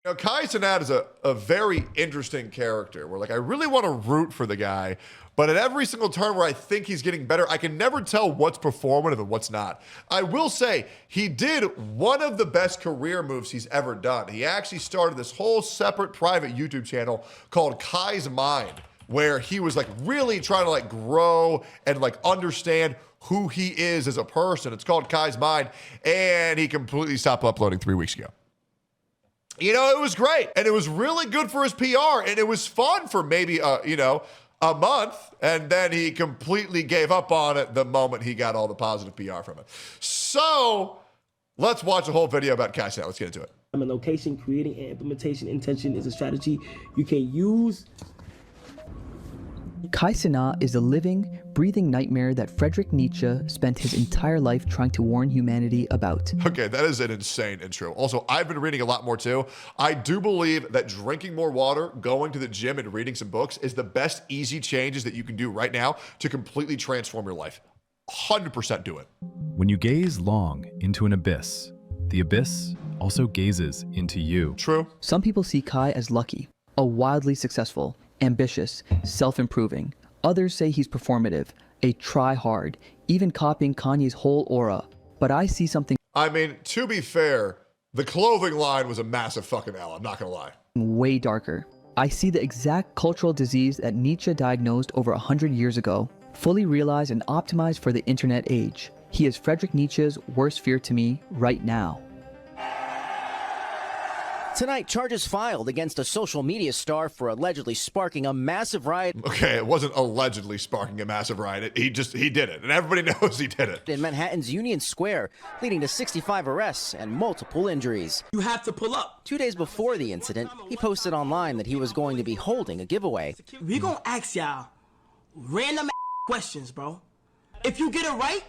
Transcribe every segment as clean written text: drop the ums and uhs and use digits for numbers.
You know, Kai Cenat is a very interesting character where, like, I really want to root for the guy, but at every single turn where I think he's getting better, I can never tell what's performative and what's not. I will say he did one of the best career moves he's ever done. He actually started this whole separate private YouTube channel called Kai's Mind, where he was like really trying to like grow and like understand who he is as a person. It's called Kai's Mind, and he completely stopped uploading 3 weeks ago. You know, it was great, and it was really good for his PR, and it was fun for maybe, a month, and then he completely gave up on it the moment he got all the positive PR from it. So let's watch a whole video about Kai Cenat. Let's get into it. A location, creating and implementation intention is a strategy you can use. Kai Cenat is a living, breathing nightmare that Friedrich Nietzsche spent his entire life trying to warn humanity about. Okay, that is an insane intro. Also, I've been reading a lot more too. I do believe that drinking more water, going to the gym, and reading some books is the best easy changes that you can do right now to completely transform your life. 100% do it. When you gaze long into an abyss, the abyss also gazes into you. True. Some people see Kai as lucky, a wildly successful, ambitious, self-improving. Others say he's performative, a try-hard, even copying Kanye's whole aura. But I see something. I mean, to be fair, the clothing line was a massive fucking L, I'm not gonna lie. Way darker. I see the exact cultural disease that Nietzsche diagnosed over 100 years ago, fully realized and optimized for the internet age. He is Friedrich Nietzsche's worst fear to me right now. Tonight, charges filed against a social media star for allegedly sparking a massive riot. Okay, it wasn't allegedly sparking a massive riot. He did it, and everybody knows he did it. In Manhattan's Union Square, leading to 65 arrests and multiple injuries. You have to pull up. 2 days before the incident, he posted online that he was going to be holding a giveaway. We gonna ask y'all random questions, bro. If you get it right,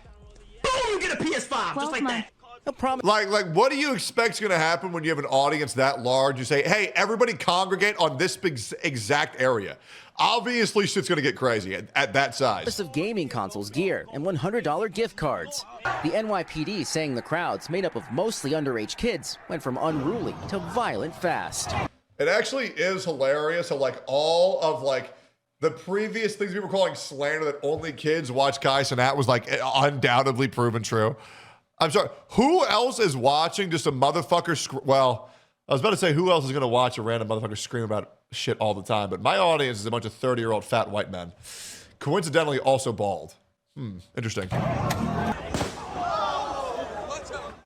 boom, you get a PS5, just like that. Like, what do you expect's gonna happen when you have an audience that large? You say, hey, everybody congregate on this big exact area. Obviously, shit's gonna get crazy at that size. List of gaming consoles, gear, and $100 gift cards. The NYPD saying the crowds, made up of mostly underage kids, went from unruly to violent fast. It actually is hilarious how, like, all of, like, the previous things we were calling slander that only kids watch Kai Cenat was, like, undoubtedly proven true. I'm sorry, who else is watching just a motherfucker well, I was about to say who else is going to watch a random motherfucker scream about shit all the time, but my audience is a bunch of 30-year-old fat white men. Coincidentally, also bald. Interesting.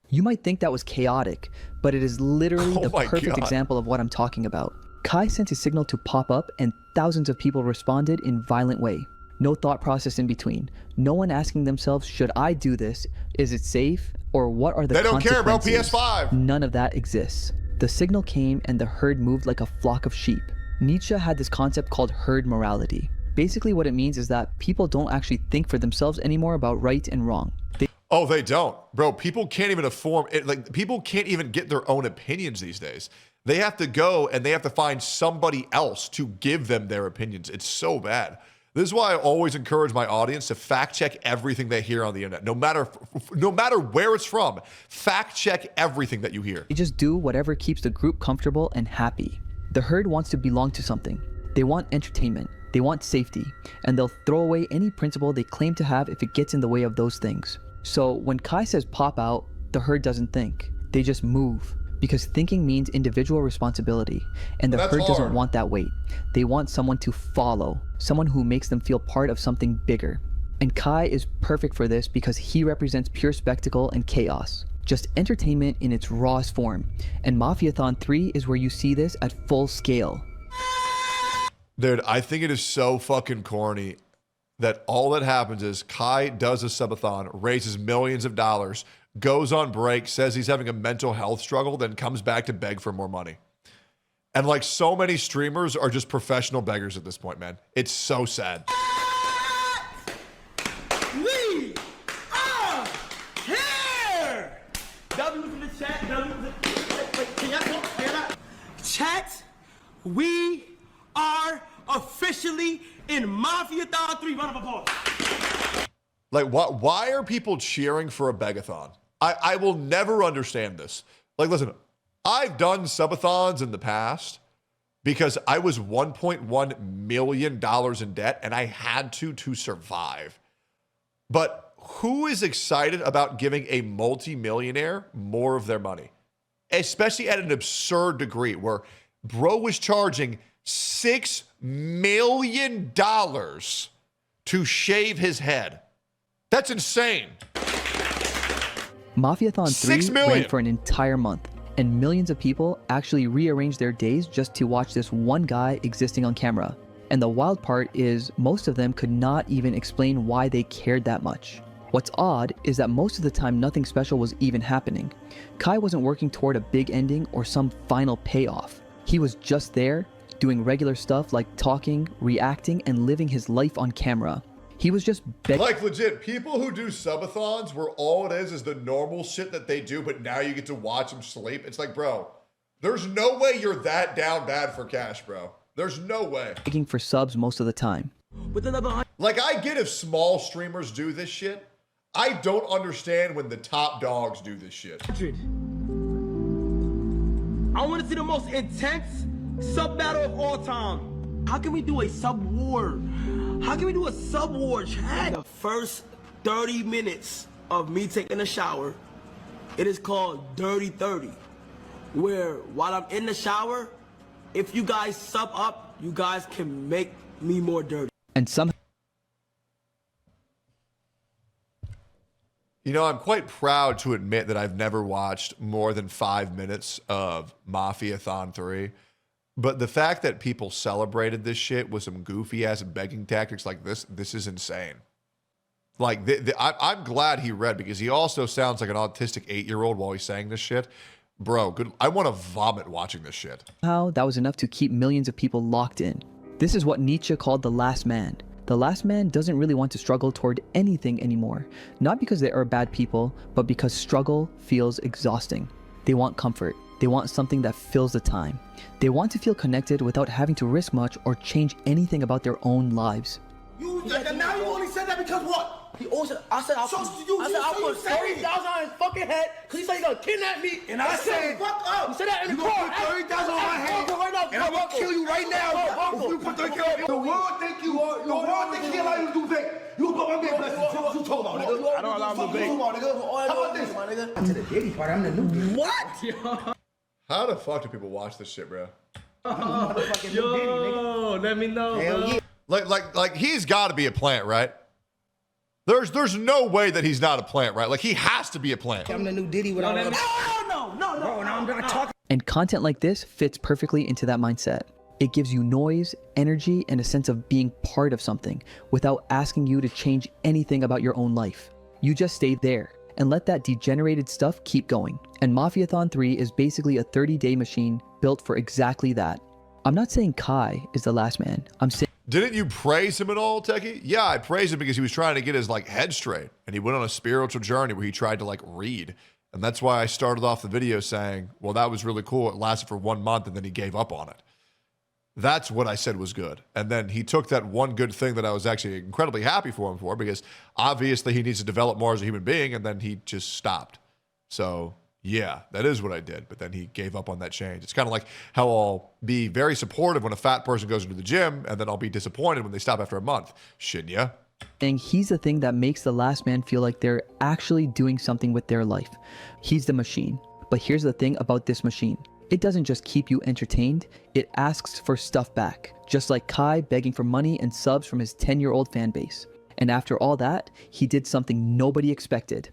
You might think that was chaotic, but it is literally the perfect God. example of what I'm talking about. Kai sent his signal to pop up and thousands of people responded in violent way. No thought process in between. No one asking themselves, should I do this? Is it safe? Or what are the consequences? They don't care about PS5. None of that exists. The signal came and the herd moved like a flock of sheep. Nietzsche had this concept called herd morality. Basically what it means is that people don't actually think for themselves anymore about right and wrong. They don't. Bro, people can't even inform it. Like, people can't even get their own opinions these days. They have to go and they have to find somebody else to give them their opinions. It's so bad. This is why I always encourage my audience to fact check everything they hear on the internet. No matter where it's from, fact check everything that you hear. They just do whatever keeps the group comfortable and happy. The herd wants to belong to something. They want entertainment. They want safety. And they'll throw away any principle they claim to have if it gets in the way of those things. So when Kai says pop out, the herd doesn't think. They just move. Because thinking means individual responsibility, and the herd doesn't want that weight. They want someone to follow, someone who makes them feel part of something bigger. And Kai is perfect for this because he represents pure spectacle and chaos, just entertainment in its rawest form. And MafiaThon 3 is where you see this at full scale. Dude, I think it is so fucking corny that all that happens is Kai does a subathon, raises millions of dollars, goes on break, says he's having a mental health struggle, then comes back to beg for more money. And like so many streamers are just professional beggars at this point, man. It's so sad. We are here! W in the chat, wait, can y'all talk? Chat, we are officially in MafiaThon 3. Round of applause. Like, why are people cheering for a begathon? I will never understand this. Like, listen, I've done subathons in the past because I was $1.1 million in debt and I had to survive. But who is excited about giving a multimillionaire more of their money? Especially at an absurd degree where bro was charging $6 million to shave his head. That's insane. MafiaThon 6 3 million. ran for an entire month, and millions of people actually rearranged their days just to watch this one guy existing on camera. And the wild part is most of them could not even explain why they cared that much. What's odd is that most of the time nothing special was even happening. Kai wasn't working toward a big ending or some final payoff. He was just there, doing regular stuff like talking, reacting, and living his life on camera. He was just Like legit, people who do subathons where all it is the normal shit that they do, but now you get to watch them sleep. It's like, bro, there's no way you're that down bad for cash, bro. There's no way. begging for subs most of the time. With another Like, I get if small streamers do this shit. I don't understand when the top dogs do this shit. 100. I want to see the most intense sub battle of all time. How can we do a sub war? How can we do a sub war chat? The first 30 minutes of me taking a shower, it is called Dirty 30. Where while I'm in the shower, if you guys sub up, you guys can make me more dirty. And somehow You know, I'm quite proud to admit that I've never watched more than 5 minutes of MafiaThon 3. But the fact that people celebrated this shit with some goofy ass begging tactics like this is insane. Like, I'm glad he read, because he also sounds like an autistic 8-year-old while he's saying this shit. Bro, good. I want to vomit watching this shit. that was enough to keep millions of people locked in. This is what Nietzsche called the last man. The last man doesn't really want to struggle toward anything anymore. Not because they are bad people, but because struggle feels exhausting. They want comfort. They want something that fills the time. They want to feel connected without having to risk much or change anything about their own lives. Now you only said that because what? He also, I said I'll put 30,000 on his fucking head because he said he's gonna kidnap me. And I said, fuck up. You said that in the car. You put 30,000 on my head, right now, and I'm gonna kill you right now. If you put 30,000, the world think you are. The world think he allow you to do things. You put my big blessing. What you talking about, nigga? I don't allow him to bake. How about this, my nigga? To the Diddy part, I'm the new. What? How the fuck do people watch this shit, bro? Yo, let me know. Hell yeah. Like he's got to be a plant, right? There's no way that he's not a plant, right? Like, he has to be a plant. I'm the new Diddy without no. Bro, now I'm gonna talk. And content like this fits perfectly into that mindset. It gives you noise, energy, and a sense of being part of something without asking you to change anything about your own life. You just stay there and let that degenerated stuff keep going. And MafiaThon 3 is basically a 30-day machine built for exactly that. I'm not saying Kai is the last man. I'm saying... Didn't you praise him at all, Techie? Yeah, I praised him because he was trying to get his head straight, and he went on a spiritual journey where he tried to read. And that's why I started off the video saying, well, that was really cool. It lasted for 1 month and then he gave up on it. That's what I said was good. And then he took that one good thing that I was actually incredibly happy for him for, because obviously he needs to develop more as a human being, and then he just stopped. So yeah, that is what I did. But then he gave up on that change. It's kind of like how I'll be very supportive when a fat person goes into the gym, and then I'll be disappointed when they stop after a month. Shouldn't ya? And he's the thing that makes the last man feel like they're actually doing something with their life. He's the machine. But here's the thing about this machine. It doesn't just keep you entertained, it asks for stuff back. Just like Kai begging for money and subs from his 10-year-old fan base. And after all that, he did something nobody expected.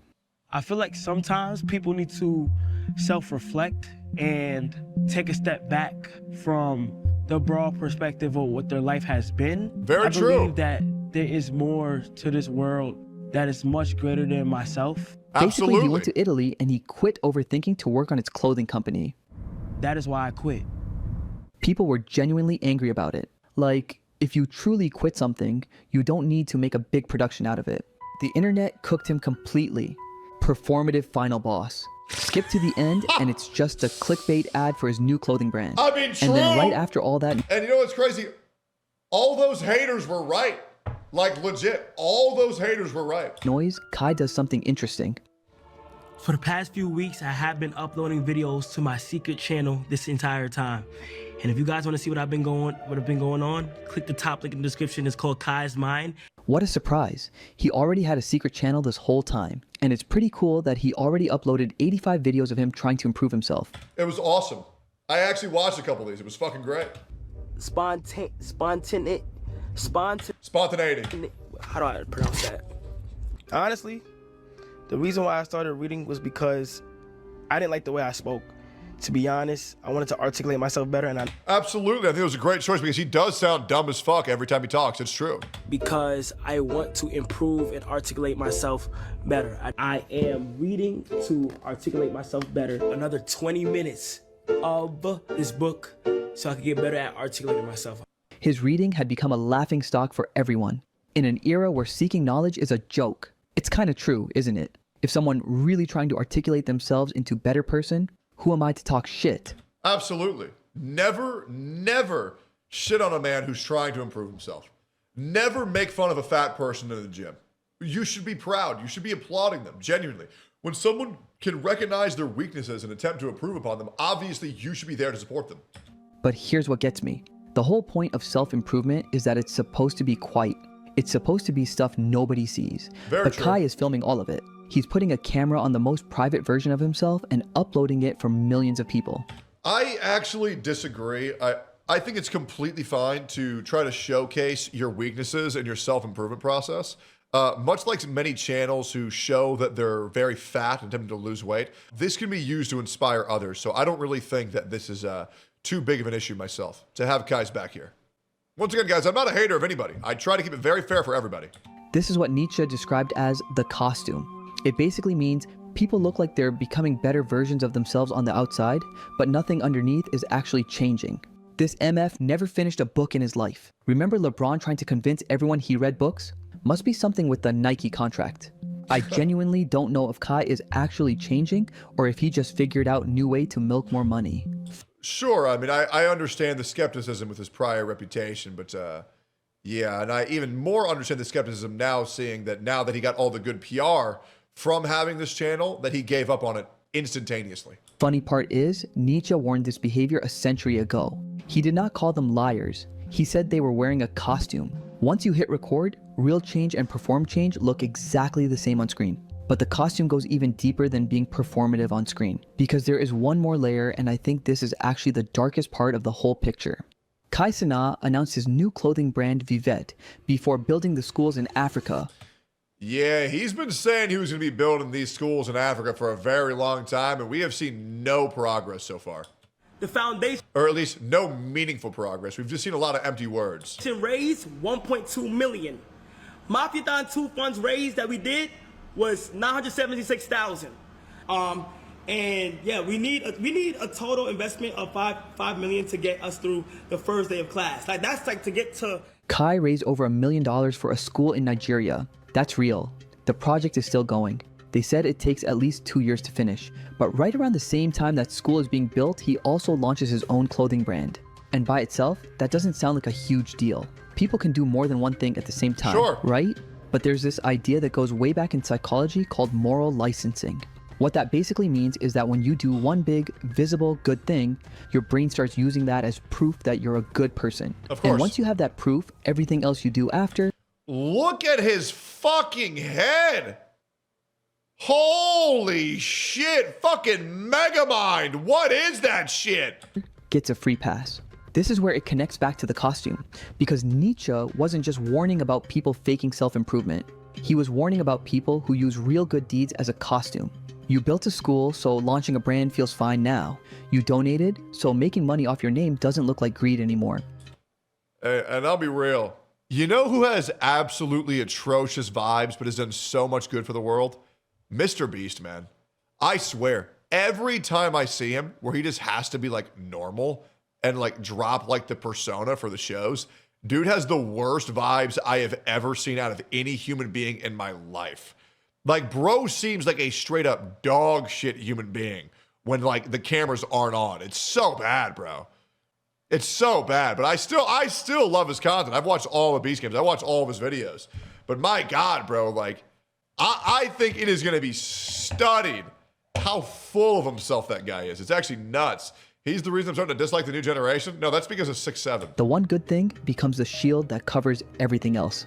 I feel like sometimes people need to self-reflect and take a step back from the broad perspective of what their life has been. Very true. I believe that there is more to this world that is much greater than myself. Basically, he went to Italy and he quit overthinking to work on his clothing company. That is why I quit. People were genuinely angry about it. Like, if you truly quit something, you don't need to make a big production out of it. The internet cooked him completely. Performative final boss. Skip to the end and it's just a clickbait ad for his new clothing brand. I mean, true. And then right after all that... And you know what's crazy? All those haters were right. Like, legit. All those haters were right. Noise, Kai does something interesting. For the past few weeks, I have been uploading videos to my secret channel this entire time. And if you guys want to see what I've been going on, click the top link in the description. It's called Kai's Mind. What a surprise. He already had a secret channel this whole time. And it's pretty cool that he already uploaded 85 videos of him trying to improve himself. It was awesome. I actually watched a couple of these. It was fucking great. Spontaneity. How do I pronounce that? Honestly, the reason why I started reading was because I didn't like the way I spoke. To be honest, I wanted to articulate myself better, and Absolutely, I think it was a great choice because he does sound dumb as fuck every time he talks. It's true. Because I want to improve and articulate myself better. I am reading to articulate myself better. Another 20 minutes of this book so I can get better at articulating myself. His reading had become a laughing stock for everyone. In an era where seeking knowledge is a joke. It's kind of true, isn't it? If someone really trying to articulate themselves into a better person, who am I to talk shit? Absolutely. Never shit on a man who's trying to improve himself. Never make fun of a fat person in the gym. You should be proud. You should be applauding them, genuinely. When someone can recognize their weaknesses and attempt to improve upon them, obviously you should be there to support them. But here's what gets me. The whole point of self-improvement is that it's supposed to be quiet. It's supposed to be stuff nobody sees. But Kai is filming all of it. He's putting a camera on the most private version of himself and uploading it for millions of people. I actually disagree. I think it's completely fine to try to showcase your weaknesses in your self-improvement process. Much like many channels who show that they're very fat and attempting to lose weight, this can be used to inspire others. So I don't really think that this is too big of an issue myself to have Kai's back here. Once again, guys, I'm not a hater of anybody. I try to keep it very fair for everybody. This is what Nietzsche described as the costume. It basically means people look like they're becoming better versions of themselves on the outside, but nothing underneath is actually changing. This MF never finished a book in his life. Remember LeBron trying to convince everyone he read books? Must be something with the Nike contract. I genuinely don't know if Kai is actually changing or if he just figured out a new way to milk more money. Sure, I mean, I understand the skepticism with his prior reputation, but yeah, and I even more understand the skepticism now, seeing that now that he got all the good PR from having this channel, that he gave up on it instantaneously. Funny part is, Nietzsche warned this behavior a century ago. He did not call them liars. He said they were wearing a costume. Once you hit record, real change and perform change look exactly the same on screen. But the costume goes even deeper than being performative on screen, because there is one more layer, and I think this is actually the darkest part of the whole picture. Kai Cenat announced his new clothing brand Vivette before building the schools in Africa. Yeah, he's been saying he was going to be building these schools in Africa for a very long time, and we have seen no progress so far. The foundation, or at least no meaningful progress. We've just seen a lot of empty words. Raised $1.2 million. MafiaThon 2 funds raised that we did was $976,000. And yeah, we need a total investment of $5 million to get us through the first day of class. Like that's like to get to. Kai raised over $1 million for a school in Nigeria. That's real. The project is still going. They said it takes at least 2 years to finish. But right around the same time that school is being built, he also launches his own clothing brand. And by itself, that doesn't sound like a huge deal. People can do more than one thing at the same time, sure, right? But there's this idea that goes way back in psychology called moral licensing. What that basically means is that when you do one big, visible, good thing, your brain starts using that as proof that you're a good person. Of course. And once you have that proof, everything else you do after... Look at his fucking head! Holy shit! Fucking Megamind! What is that shit? Gets a free pass. This is where it connects back to the costume, because Nietzsche wasn't just warning about people faking self-improvement. He was warning about people who use real good deeds as a costume. You built a school, so launching a brand feels fine now. You donated, so making money off your name doesn't look like greed anymore. And I'll be real. You know who has absolutely atrocious vibes but has done so much good for the world? Mr. Beast, man. I swear, every time I see him, where he just has to be like normal and like drop like the persona for the shows, dude has the worst vibes I have ever seen out of any human being in my life. Like, bro seems like a straight up dog shit human being when like the cameras aren't on. It's so bad, bro. It's so bad, but I still love his content. I've watched all the Beast games. I watched all of his videos. But my God, bro, like, I think it is going to be studied how full of himself that guy is. It's actually nuts. He's the reason I'm starting to dislike the new generation. No, that's because of 6'7". The one good thing becomes the shield that covers everything else.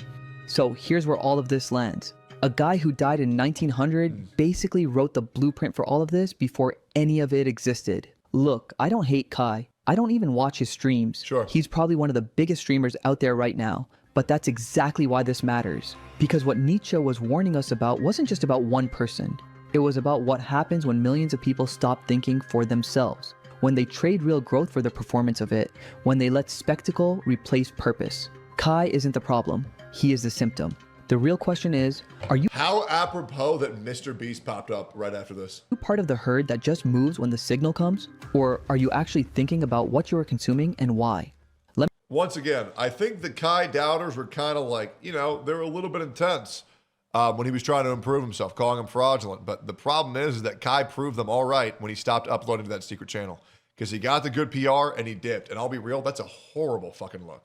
So here's where all of this lands. A guy who died in 1900 basically wrote the blueprint for all of this before any of it existed. Look, I don't hate Kai. I don't even watch his streams. Sure. He's probably one of the biggest streamers out there right now. But that's exactly why this matters. Because what Nietzsche was warning us about wasn't just about one person. It was about what happens when millions of people stop thinking for themselves. When they trade real growth for the performance of it. When they let spectacle replace purpose. Kai isn't the problem. He is the symptom. The real question is, are you How apropos that Mr. Beast popped up right after this. part of the herd that just moves when the signal comes? Or are you actually thinking about what you are consuming and why? Once again, I think the Kai doubters were kind of like, you know, they were a little bit intense when he was trying to improve himself, calling him fraudulent. But the problem is that Kai proved them all right when he stopped uploading to that secret channel. Because he got the good PR and he dipped. And I'll be real, that's a horrible fucking look.